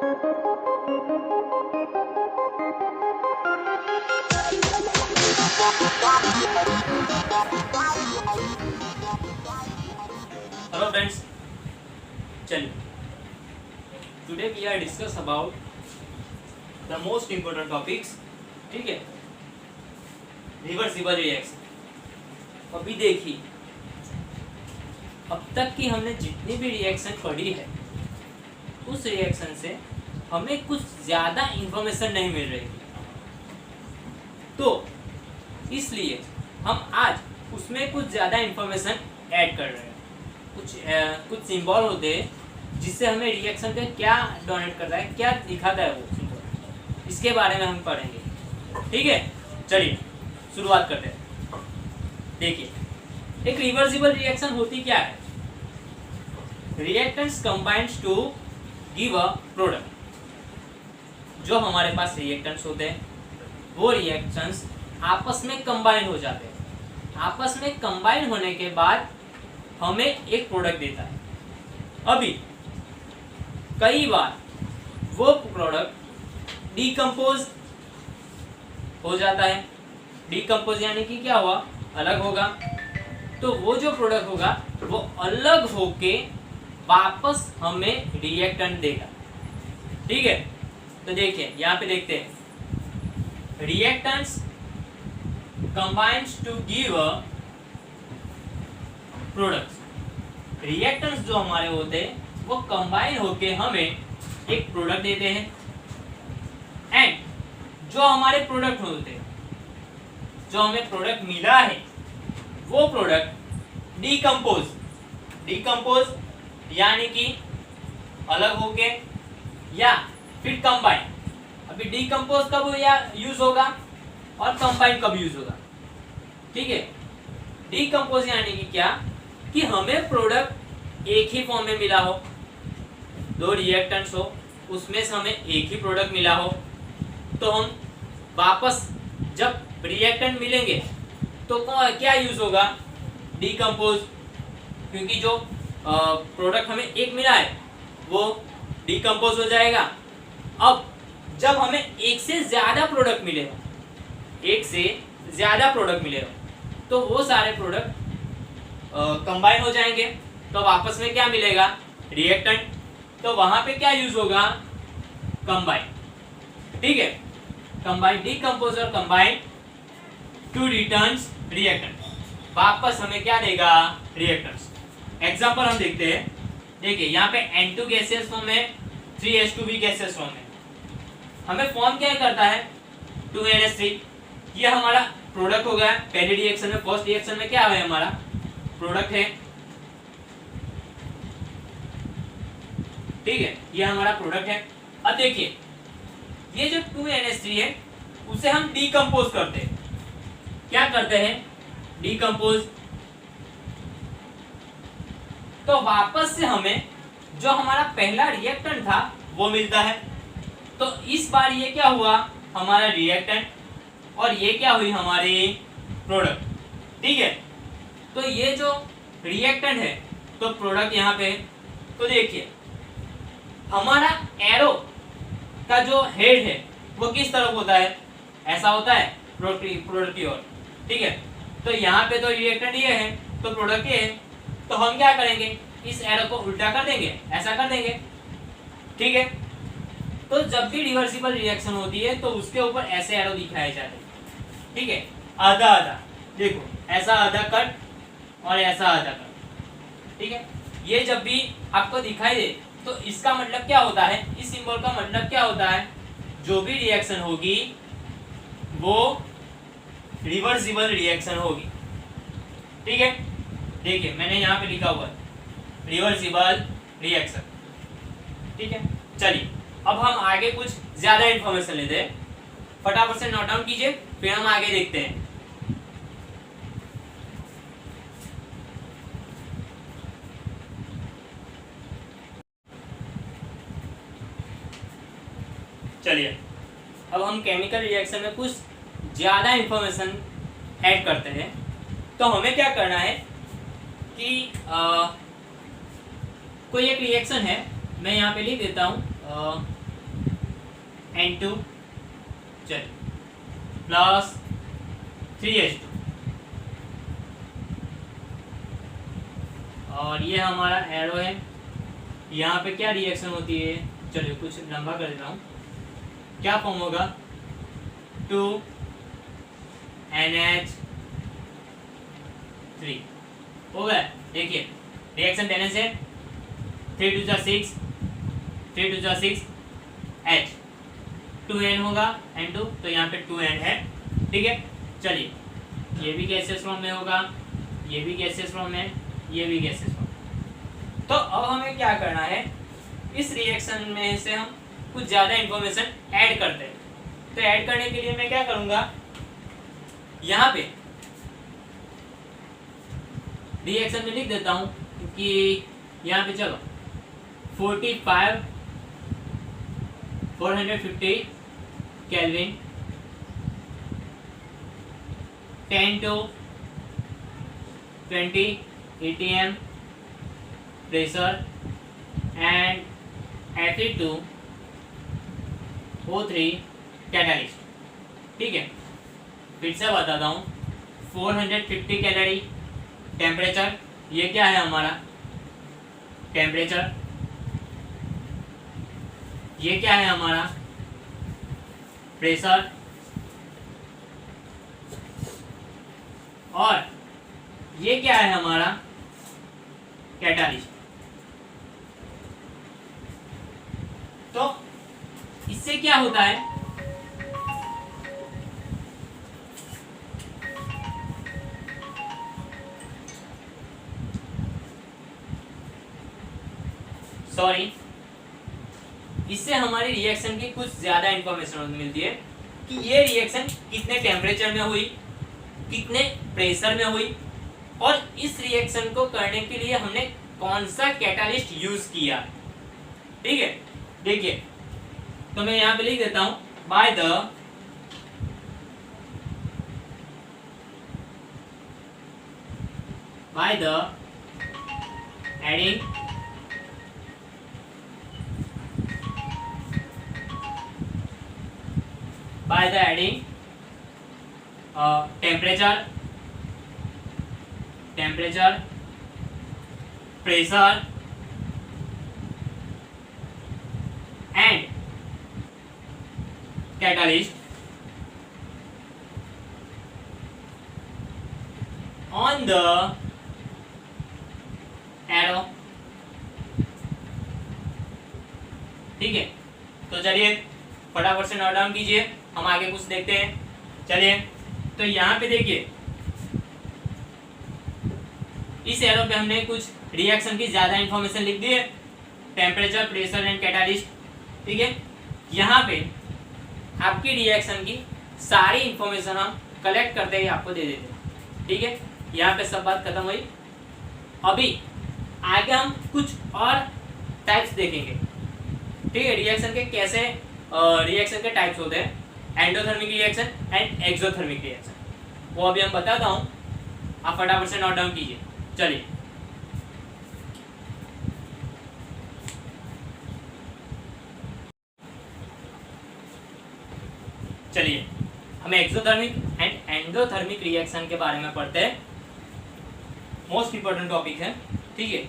Hello friends, चलिए today we are discuss about the most important topics, ठीक है, reversible reaction. अभी देखिए, अब तक की हमने जितनी भी रिएक्शन पढ़ी है उस रिएक्शन से हमें कुछ ज़्यादा इंफॉर्मेशन नहीं मिल रही, तो इसलिए हम आज उसमें कुछ ज़्यादा इंफॉर्मेशन ऐड कर रहे हैं। कुछ सिंबल होते हैं जिससे हमें रिएक्शन का क्या डोनेट कर रहा है, क्या दिखाता है वो सिंबल, इसके बारे में हम पढ़ेंगे। ठीक है, चलिए शुरुआत करते हैं। देखिए, एक रिवर्सिबल रिएक्शन होती क्या है? Reactants combines to give a product. जो हमारे पास रिएक्टेंट्स होते हैं वो रिएक्शंस आपस में कंबाइन हो जाते हैं। आपस में कंबाइन होने के बाद हमें एक प्रोडक्ट देता है। अभी कई बार वो प्रोडक्ट डीकम्पोज हो जाता है। डीकम्पोज यानी कि क्या हुआ, अलग होगा। तो वो जो प्रोडक्ट होगा वो अलग होके वापस हमें रिएक्टेंट देगा। ठीक है, तो देखिए यहाँ पे देखते हैं, reactants combines to give a products. Reactants जो हमारे होते हैं वो कंबाइन होके हमें एक प्रोडक्ट देते हैं। एंड जो हमारे प्रोडक्ट होते हैं, जो हमें प्रोडक्ट मिला है वो प्रोडक्ट डीकम्पोज यानी कि अलग होके या फिर कंबाइन। अभी डीकम्पोज कब या यूज होगा और कंबाइन कब यूज होगा? ठीक है, डीकम्पोज यानी कि क्या कि हमें प्रोडक्ट एक ही फॉर्म में मिला हो, दो रिएक्टेंट्स हो, उसमें से हमें एक ही प्रोडक्ट मिला हो, तो हम वापस जब रिएक्टेंट मिलेंगे तो क्या यूज होगा? डीकम्पोज, क्योंकि जो प्रोडक्ट हमें एक मिला है वो डीकम्पोज हो जाएगा। अब जब हमें एक से ज्यादा प्रोडक्ट मिलेगा, तो वो सारे प्रोडक्ट कंबाइन हो जाएंगे, तो आपस में क्या मिलेगा? रिएक्टेंट। तो वहां पे क्या यूज होगा? कंबाइन। ठीक है, कंबाइन, डीकम्पोज और कंबाइन टू रिटर्न्स रिएक्टेंट। वापस हमें क्या देगा? रिएक्टेंट्स। एग्जांपल हम देखते हैं। देखिए यहाँ पे N2 गैसियस फॉर्म है, 3H2B गैसियस फॉर्म है। हमें फॉर्म क्या करता है? 2NH3। ये हमारा प्रोडक्ट हो गया। पहली रिएक्शन में, फर्स्ट रिएक्शन में क्या है? हमारा प्रोडक्ट है। ठीक है, ये हमारा प्रोडक्ट है। अब देखिए, ये जो 2NH3 है उसे हम डीकम्पोज करते हैं। क्या करते हैं? डीकम्पोज। तो वापस से हमें जो हमारा पहला रिएक्टेंट था वो मिलता है। तो इस बार ये क्या हुआ? हमारा रिएक्टेंट, और ये क्या हुई? हमारी प्रोडक्ट। ठीक है, तो ये जो रिएक्टेंट है तो प्रोडक्ट यहाँ पे है। तो देखिए हमारा एरो का जो हेड है वो किस तरफ होता है? ऐसा होता है, प्रोडक्ट की ओर। ठीक है, तो यहाँ पे तो रिएक्टेंट ये है तो प्रोडक्ट ये है, तो हम क्या करेंगे? इस एरो को उल्टा कर देंगे, ऐसा कर देंगे। ठीक है, तो जब भी रिवर्सिबल रिएक्शन होती है तो उसके ऊपर ऐसे एरो दिखाए जाते हैं। ठीक है, आधा आधा, देखो ऐसा आधा कट और ऐसा आधा कट। ठीक है, ये जब भी आपको दिखाई दे तो इसका मतलब क्या होता है? इस सिंबल का मतलब क्या होता है? जो भी रिएक्शन होगी वो रिवर्सिबल रिएक्शन होगी। ठीक है, देखिए मैंने यहाँ पे लिखा हुआ है रिवर्सिबल रिएक्शन। ठीक है, चलिए अब हम आगे कुछ ज्यादा इंफॉर्मेशन लेते हैं। फटाफट से नोट डाउन कीजिए, फिर हम आगे देखते हैं। चलिए अब हम केमिकल रिएक्शन में कुछ ज़्यादा इंफॉर्मेशन ऐड करते हैं। तो हमें क्या करना है कि कोई एक रिएक्शन है, मैं यहाँ पे लिख देता हूँ N2 चलिए प्लस 3H2 और ये हमारा एरो है। यहाँ पे क्या रिएक्शन होती है, चलिए कुछ लंबा कर देता हूँ। क्या फॉर्म होगा 2NH3 हो गया। देखिए रिएक्शन देने से 3 2 6 3 2 6 H 2N होगा N2 तो यहाँ पे 2N है। ठीक है चलिए ये भी गैसेस फॉर्म में होगा, ये भी गैसेस फॉर्म में, ये भी गैसेस फॉर्म। तो अब हमें क्या करना है, इस रिएक्शन में से हम कुछ ज़्यादा इंफॉर्मेशन ऐड करते हैं। तो ऐड करने के लिए मैं क्या करूँगा, यहाँ पे रिएक्शन में लिख देता हूँ कि यहाँ पे चलो 450 kelvin 10 to 20 atm pressure and Fe2O3 catalyst. ठीक है फिर से बताता हूँ 450 कैलोरी टेम्परेचर, ये क्या है हमारा टेम्परेचर, ये क्या है हमारा प्रेशर, और ये क्या है हमारा कैटालिस्ट। तो इससे क्या होता है, सॉरी, इससे हमारी रिएक्शन की कुछ ज्यादा इंफॉर्मेशन मिलती है कि ये रिएक्शन कितने टेम्परेचर में हुई, कितने प्रेशर में हुई, और इस रिएक्शन को करने के लिए हमने कौन सा कैटालिस्ट यूज किया। ठीक है देखिए तो मैं यहाँ पे लिख देता हूं by the adding temperature, pressure and catalyst on the arrow। ठीक है तो चलिए फटाफट से नोट डाउन कीजिए, हम आगे कुछ देखते हैं। चलिए तो यहाँ पे देखिए इस एरो पे हमने कुछ रिएक्शन की ज्यादा इंफॉर्मेशन लिख दी है, टेम्परेचर, प्रेशर एंड कैटालिस्ट। ठीक है यहाँ पे आपकी रिएक्शन की सारी इंफॉर्मेशन हम कलेक्ट करते ही आपको दे देते हैं। ठीक है यहाँ पे सब बात खत्म हुई। अभी आगे हम कुछ और टाइप्स देखेंगे। ठीक है रिएक्शन के कैसे रिएक्शन के टाइप्स होते हैं, endothermic reaction and exothermic reaction, वो अभी हम बताता हूँ, आप फटाफट से नोट डाउन कीजिए। चलिए चलिए हम एक्सोथर्मिक एंड एंडोथर्मिक रिएक्शन के बारे में पढ़ते हैं। मोस्ट इंपॉर्टेंट टॉपिक है। ठीक है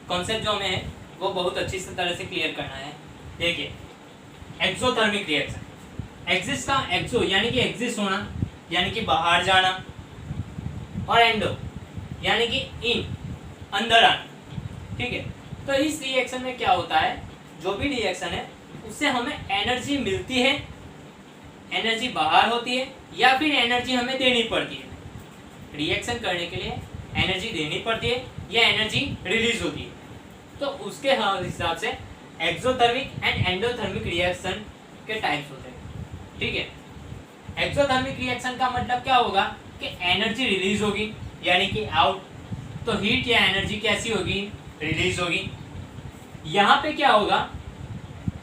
कॉन्सेप्ट जो हमें है वो बहुत अच्छी तरह से क्लियर करना है। देखिए एक्सोथर्मिक रिएक्शन, एक्सिस्ट का एक्सो यानी कि एग्जिस्ट होना यानी कि बाहर जाना, और एंडो यानी कि इन अंदर आना। ठीक है तो इस रिएक्शन में क्या होता है, जो भी रिएक्शन है उससे हमें एनर्जी मिलती है, एनर्जी बाहर होती है, या फिर एनर्जी हमें देनी पड़ती है। रिएक्शन करने के लिए एनर्जी देनी पड़ती है या एनर्जी रिलीज होती है। तो उसके हिसाब से एक्सोथर्मिक एंड एंडोथर्मिक रिएक्शन के टाइप्स होते हैं। ठीक है एक्सोथर्मिक रिएक्शन का मतलब क्या होगा कि एनर्जी रिलीज होगी यानी कि आउट, तो हीट या एनर्जी कैसी होगी, रिलीज होगी। यहाँ पे क्या होगा,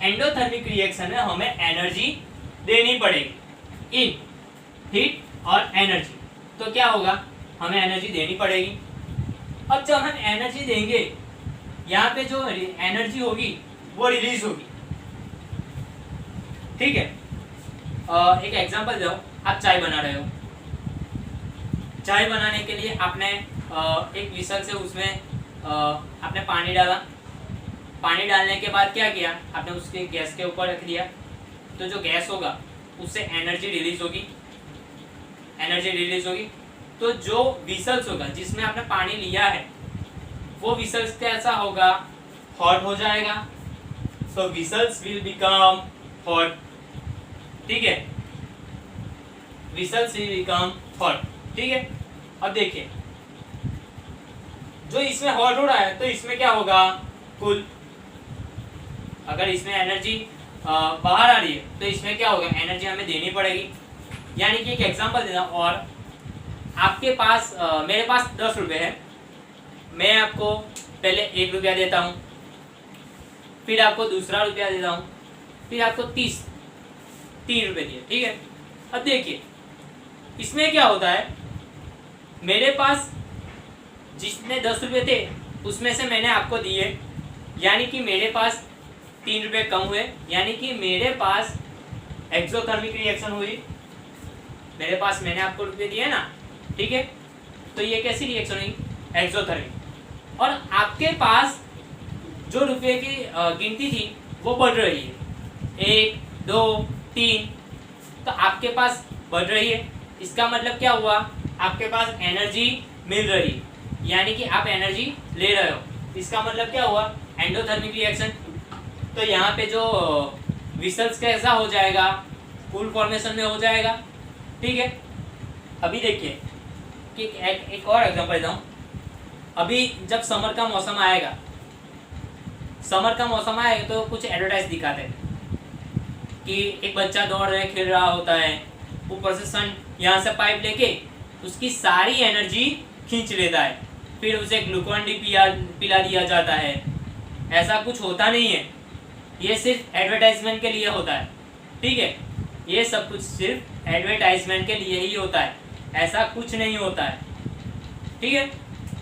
एंडोथर्मिक रिएक्शन में हमें एनर्जी देनी पड़ेगी, इन हीट और एनर्जी। तो क्या होगा, हमें एनर्जी देनी पड़ेगी। अब जब हम एनर्जी देंगे, यहाँ पे जो एनर्जी होगी वो रिलीज होगी। ठीक है। एक एग्जांपल दो, आप चाय बना रहे हो। चाय बनाने के लिए आपने एक विसल से उसमें आपने पानी डाला। पानी डालने के बाद क्या किया, आपने उसके गैस के ऊपर रख दिया। तो जो गैस होगा उससे एनर्जी रिलीज होगी, एनर्जी रिलीज होगी। तो जो विसल्स होगा जिसमें आपने पानी लिया है वो विसल्स कैसा होगा, हॉट हो जाएगा। सो विसल्स विल बिकम हॉट, ठीक है, विसल्स विल बिकम हॉट, ठीक है। अब देखिए जो इसमें हॉट हो रहा है तो इसमें क्या होगा, कूल। अगर इसमें एनर्जी बाहर आ रही है तो इसमें क्या होगा, एनर्जी हमें देनी पड़ेगी। यानी कि एक एग्जांपल देना, और आपके पास मेरे पास 10 रुपये है, मैं आपको पहले 1 रुपया देता हूँ, फिर आपको दूसरा रुपया देता हूँ, फिर आपको 3 रुपये दिए, ठीक है। अब देखिए इसमें क्या होता है, मेरे पास जितने 10 रुपये थे उसमें से मैंने आपको दिए, यानी कि मेरे पास 3 रुपये कम हुए, यानी कि मेरे पास एक्सोथर्मिक रिएक्शन हुई। मेरे पास मैंने आपको रुपये दिए ना, ठीक है, तो ये कैसी रिएक्शन हुई, एक्सोथर्मिक। और आपके पास जो रुपये की गिनती थी वो बढ़ रही है, 1 2 3, तो आपके पास बढ़ रही है। इसका मतलब क्या हुआ, आपके पास एनर्जी मिल रही है, यानी कि आप एनर्जी ले रहे हो। इसका मतलब क्या हुआ, एंडोथर्मिक रिएक्शन। तो यहाँ पे जो विसल्स कैसा हो जाएगा, कूल फॉर्मेशन में हो जाएगा, ठीक है। अभी देखिए कि एक और एग्जांपल देता हूँ। अभी जब समर का मौसम आएगा, समर का मौसम आएगा तो कुछ एडवर्टाइज दिखाते हैं कि एक बच्चा दौड़ रहे खेल रहा होता है, ऊपर से सन यहाँ से पाइप लेके उसकी सारी एनर्जी खींच लेता है, फिर उसे ग्लूकोन डी पिला दिया जाता है। ऐसा कुछ होता नहीं है, ये सिर्फ एडवर्टाइजमेंट के लिए होता है, ठीक है। ये सब कुछ सिर्फ एडवर्टाइजमेंट के लिए ही होता है, ऐसा कुछ नहीं होता है, ठीक है।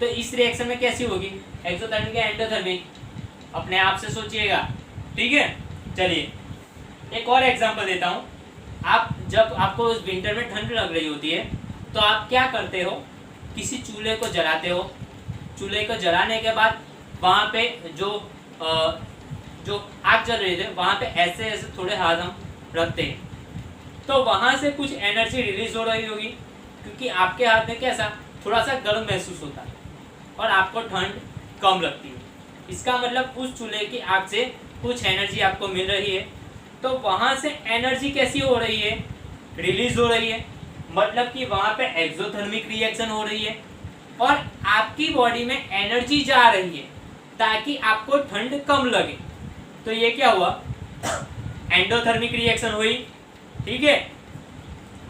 तो इस रिएक्शन में कैसी होगी, एक्सोथर्मिक या एंडोथर्मिक, अपने आप से सोचिएगा, ठीक है। चलिए एक और एग्जांपल देता हूँ। आप जब आपको विंटर में ठंड लग रही होती है तो आप क्या करते हो, किसी चूल्हे को जलाते हो। चूल्हे को जलाने के बाद वहाँ पे जो आग जल रही थी वहाँ पे ऐसे ऐसे थोड़े हाथ हम रखते हैं, तो वहाँ से कुछ एनर्जी रिलीज हो रही होगी, क्योंकि आपके हाथ में कैसा थोड़ा सा गर्म महसूस होता है और आपको ठंड कम लगती है। इसका मतलब उस चूल्हे की आग से कुछ एनर्जी आपको मिल रही है, तो वहाँ से एनर्जी कैसी हो रही है, रिलीज हो रही है। मतलब कि वहाँ पे एक्सोथर्मिक रिएक्शन हो रही है और आपकी बॉडी में एनर्जी जा रही है ताकि आपको ठंड कम लगे। तो ये क्या हुआ, एंडोथर्मिक रिएक्शन हुई, ठीक है।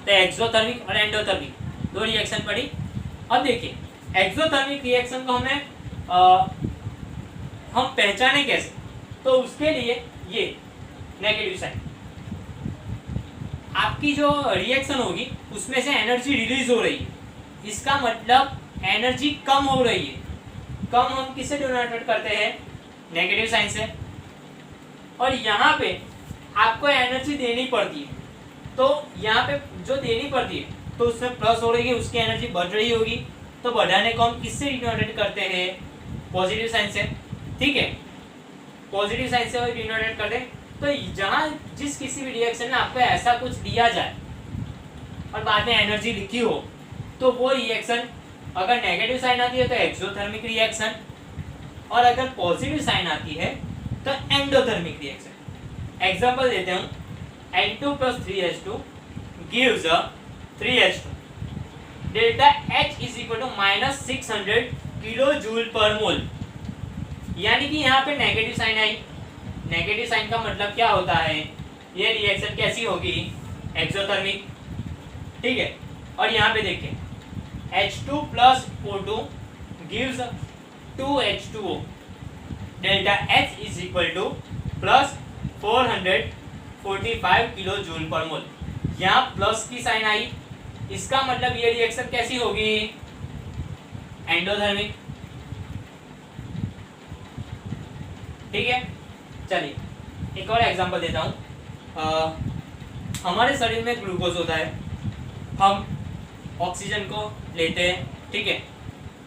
तो एक्सोथर्मिक और एंडोथर्मिक 2 रिएक्शन पड़ी। अब देखिए एक्सोथर्मिक रिएक्शन को हम पहचाने कैसे, तो उसके लिए ये नेगेटिव साइन, आपकी जो रिएक्शन होगी उसमें से एनर्जी रिलीज हो रही है, इसका मतलब एनर्जी कम हो रही है। कम हम किससे डिनोटेट करते हैं, नेगेटिव साइन से। और यहाँ पे आपको एनर्जी देनी पड़ती है, तो यहाँ पे जो देनी पड़ती है तो उसमें प्लस हो रही है, उसकी एनर्जी बढ़ रही होगी, तो बढ़ाने को हम किससे डिनोटेट करते हैं, पॉजिटिव साइन से, ठीक है। पॉजिटिव साइन से डिनोटेट करते हैं। तो जहाँ जिस किसी भी रिएक्शन में आपको ऐसा कुछ दिया जाए और बाद में एनर्जी लिखी हो, तो वो रिएक्शन अगर नेगेटिव साइन आती है तो एक्सोथर्मिक रिएक्शन, और अगर पॉजिटिव साइन आती है तो एंडोथर्मिक रिएक्शन। एग्जांपल देते हूँ, N2 + 3H2 gives a 3H2, delta H = -600 kJ/mol। यानी कि यहाँ पे नेगेटिव साइन आई। नेगेटिव साइन का मतलब क्या होता है, ये रिएक्शन कैसी होगी, एक्सोथर्मिक, ठीक है। और यहाँ पे देखिए H2 + O2 gives 2H2O, delta H = +445 kJ/mol। यहाँ प्लस की साइन आई, इसका मतलब ये रिएक्शन कैसी होगी, एंडोथर्मिक, ठीक है। चलिए एक और एग्जांपल देता हूँ। हमारे शरीर में ग्लूकोज होता है, हम ऑक्सीजन को लेते हैं, ठीक है,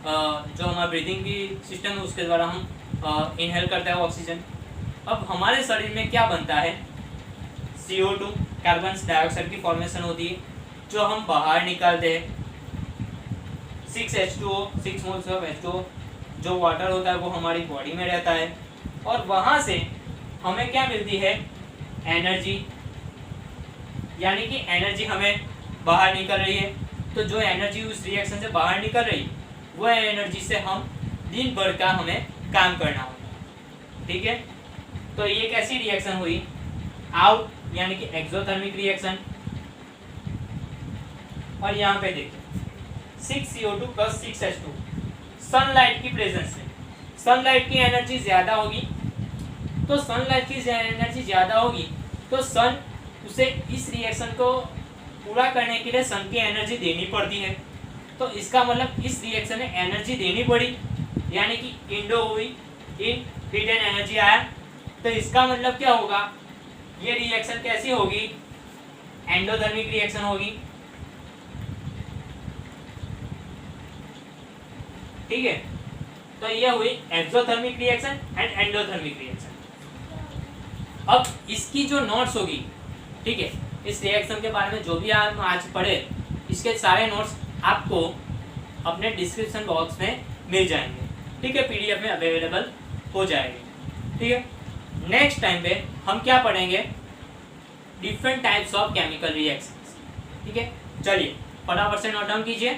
जो हमारा ब्रीदिंग की सिस्टम है उसके द्वारा हम इनहेल करते हैं ऑक्सीजन। अब हमारे शरीर में क्या बनता है, CO2 कार्बन डाइऑक्साइड की फॉर्मेशन होती है जो हम बाहर निकालते हैं, 6H2O 6 मोल्स ऑफ H2O जो वाटर होता है वो हमारी बॉडी में रहता है, और वहाँ से हमें क्या मिलती है, एनर्जी, यानी कि एनर्जी हमें बाहर निकल रही है। तो जो एनर्जी उस रिएक्शन से बाहर निकल रही वो एनर्जी से हम दिन भर का हमें काम करना होगा, ठीक है। तो ये कैसी रिएक्शन हुई, आउट यानी कि एक्सोथर्मिक रिएक्शन। और यहाँ पे देखिए 6CO2 प्लस 6H2 सनलाइट की प्रेजेंस में, सनलाइट की एनर्जी ज्यादा होगी, तो सनलाइट की एनर्जी ज्यादा होगी तो सन उसे इस रिएक्शन को पूरा करने के लिए सन की एनर्जी देनी पड़ती है। तो इसका मतलब इस रिएक्शन में एनर्जी देनी पड़ी, यानी कि इंडो हुई, इन हीट एंड एनर्जी आया। तो इसका मतलब क्या होगा, ये रिएक्शन कैसी होगी, एंडोथर्मिक रिएक्शन होगी, ठीक है। तो ये हुई exothermic reaction and endothermic reaction. अब इसकी जो नोट्स होगी, ठीक है, इस रिएक्शन के बारे में जो भी आप आज पढ़े इसके सारे नोट्स आपको अपने डिस्क्रिप्शन बॉक्स में मिल जाएंगे, ठीक है, PDF में अवेलेबल हो जाएंगे, ठीक है। नेक्स्ट टाइम पे हम क्या पढ़ेंगे, different types of chemical reactions, ठीक है। चलिए फटाफट से नोट डाउन कीजिए।